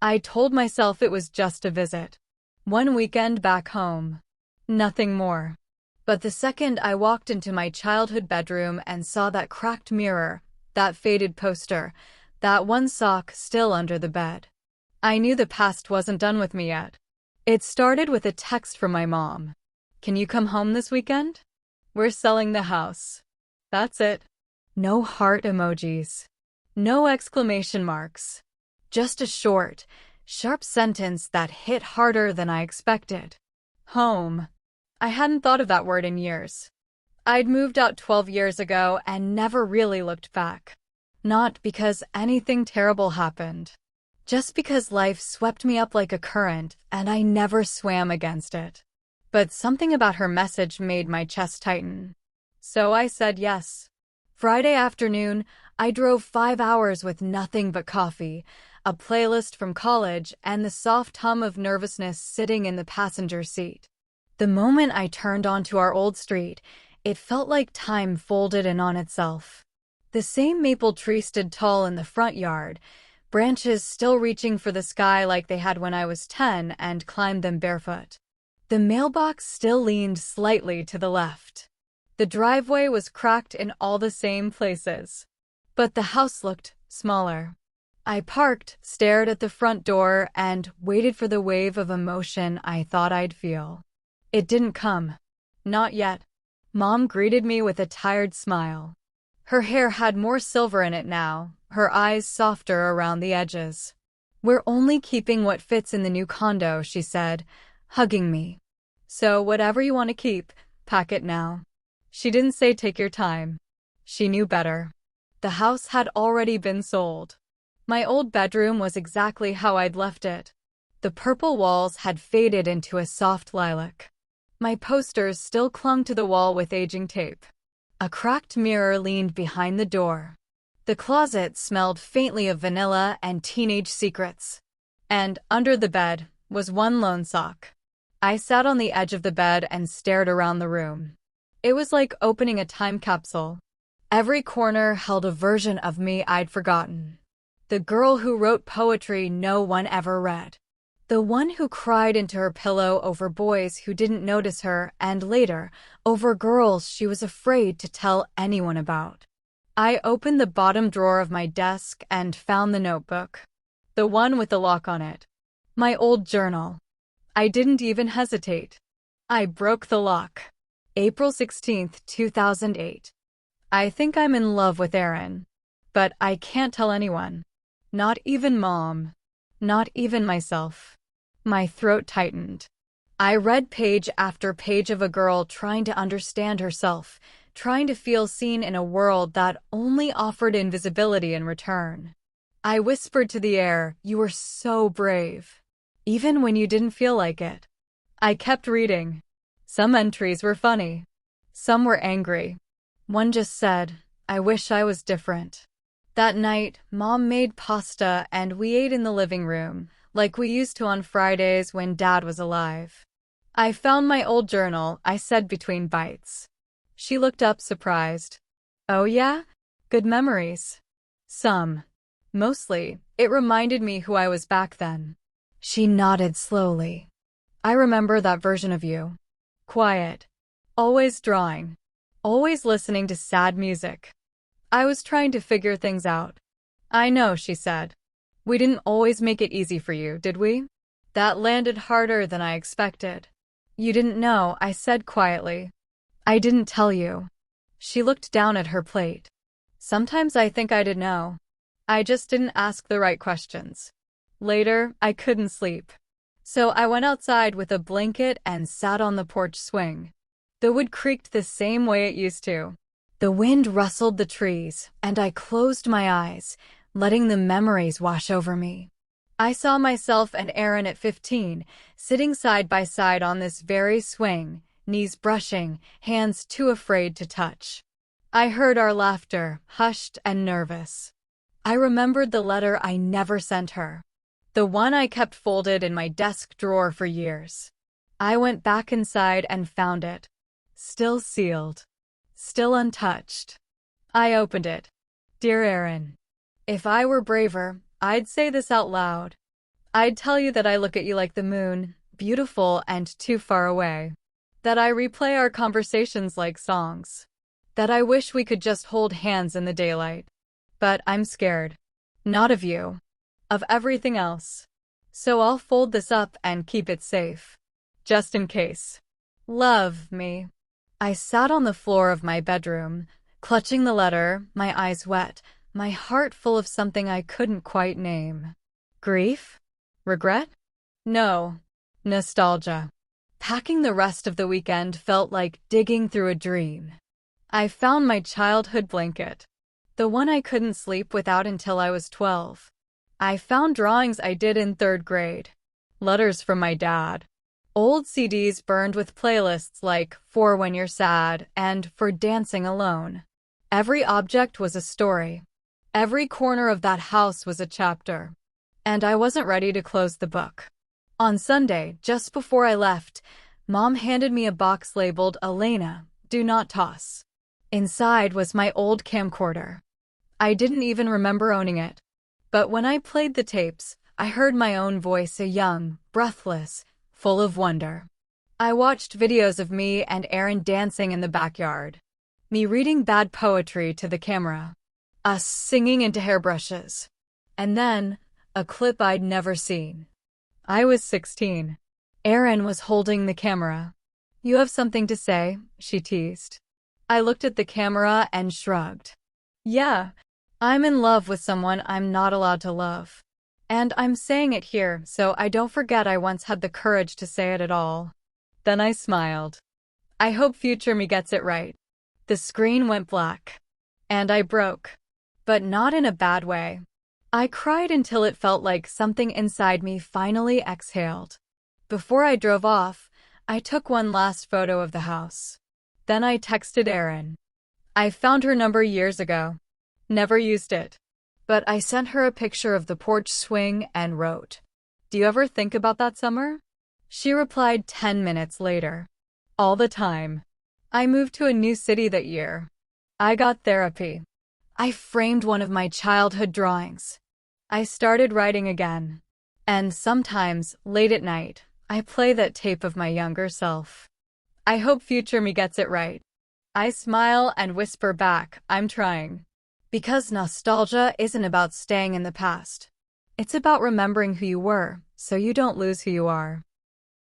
I told myself it was just a visit. One weekend back home. Nothing more. But the second I walked into my childhood bedroom and saw that cracked mirror, that faded poster, that one sock still under the bed, I knew the past wasn't done with me yet. It started with a text from my mom. "Can you come home this weekend? We're selling the house." That's it. No heart emojis. No exclamation marks. Just a short, sharp sentence that hit harder than I expected. Home. I hadn't thought of that word in years. I'd moved out 12 years ago and never really looked back. Not because anything terrible happened. Just because life swept me up like a current and I never swam against it. But something about her message made my chest tighten. So I said yes. Friday afternoon, I drove 5 hours with nothing but coffee, a playlist from college, and the soft hum of nervousness sitting in the passenger seat. The moment I turned onto our old street, it felt like time folded in on itself. The same maple tree stood tall in the front yard, branches still reaching for the sky like they had when I was 10 and climbed them barefoot. The mailbox still leaned slightly to the left. The driveway was cracked in all the same places. But the house looked smaller. I parked, stared at the front door, and waited for the wave of emotion I thought I'd feel. It didn't come. Not yet. Mom greeted me with a tired smile. Her hair had more silver in it now, her eyes softer around the edges. "We're only keeping what fits in the new condo," she said, hugging me. "So whatever you want to keep, pack it now." She didn't say take your time. She knew better. The house had already been sold. My old bedroom was exactly how I'd left it. The purple walls had faded into a soft lilac. My posters still clung to the wall with aging tape. A cracked mirror leaned behind the door. The closet smelled faintly of vanilla and teenage secrets. And under the bed was one lone sock. I sat on the edge of the bed and stared around the room. It was like opening a time capsule. Every corner held a version of me I'd forgotten. The girl who wrote poetry no one ever read. The one who cried into her pillow over boys who didn't notice her, and later, over girls she was afraid to tell anyone about. I opened the bottom drawer of my desk and found the notebook. The one with the lock on it. My old journal. I didn't even hesitate. I broke the lock. April 16th, 2008. I think I'm in love with Aaron. But I can't tell anyone. Not even Mom. Not even myself. My throat tightened. I read page after page of a girl trying to understand herself, trying to feel seen in a world that only offered invisibility in return. I whispered to the air, "You were so brave." Even when you didn't feel like it. I kept reading. Some entries were funny. Some were angry. One just said, "I wish I was different." That night, Mom made pasta and we ate in the living room, like we used to on Fridays when Dad was alive. "I found my old journal," I said between bites. She looked up surprised. "Oh yeah? Good memories." "Some. Mostly, it reminded me who I was back then." She nodded slowly. "I remember that version of you. Quiet. Always drawing. Always listening to sad music. I was trying to figure things out." "I know," she said. "We didn't always make it easy for you, did we?" That landed harder than I expected. "You didn't know," I said quietly. "I didn't tell you." She looked down at her plate. "Sometimes I think I did know. I just didn't ask the right questions." Later, I couldn't sleep. So I went outside with a blanket and sat on the porch swing. The wood creaked the same way it used to. The wind rustled the trees, and I closed my eyes, letting the memories wash over me. I saw myself and Aaron at 15, sitting side by side on this very swing, knees brushing, hands too afraid to touch. I heard our laughter, hushed and nervous. I remembered the letter I never sent her. The one I kept folded in my desk drawer for years. I went back inside and found it. Still sealed. Still untouched. I opened it. "Dear Aaron, if I were braver, I'd say this out loud. I'd tell you that I look at you like the moon, beautiful and too far away. That I replay our conversations like songs. That I wish we could just hold hands in the daylight. But I'm scared. Not of you. Of everything else. So I'll fold this up and keep it safe. Just in case. Love me. I sat on the floor of my bedroom, clutching the letter, my eyes wet, my heart full of something I couldn't quite name. Grief? Regret? No. Nostalgia. Packing the rest of the weekend felt like digging through a dream. I found my childhood blanket. The one I couldn't sleep without until I was 12. I found drawings I did in 3rd grade. Letters from my dad. Old CDs burned with playlists like For When You're Sad and For Dancing Alone. Every object was a story. Every corner of that house was a chapter. And I wasn't ready to close the book. On Sunday, just before I left, Mom handed me a box labeled Elena, Do Not Toss. Inside was my old camcorder. I didn't even remember owning it. But when I played the tapes, I heard my own voice, a young, breathless, full of wonder. I watched videos of me and Aaron dancing in the backyard. Me reading bad poetry to the camera. Us singing into hairbrushes. And then, a clip I'd never seen. I was 16. Erin was holding the camera. You have something to say, she teased. I looked at the camera and shrugged. Yeah, I'm in love with someone I'm not allowed to love. And I'm saying it here so I don't forget I once had the courage to say it at all. Then I smiled. I hope future me gets it right. The screen went black. And I broke. But not in a bad way. I cried until it felt like something inside me finally exhaled. Before I drove off, I took one last photo of the house. Then I texted Erin. I found her number years ago. Never used it. But I sent her a picture of the porch swing and wrote, Do you ever think about that summer? She replied 10 minutes later. All the time. I moved to a new city that year. I got therapy. I framed one of my childhood drawings. I started writing again. And sometimes, late at night, I play that tape of my younger self. I hope future me gets it right. I smile and whisper back, I'm trying. Because nostalgia isn't about staying in the past. It's about remembering who you were, so you don't lose who you are.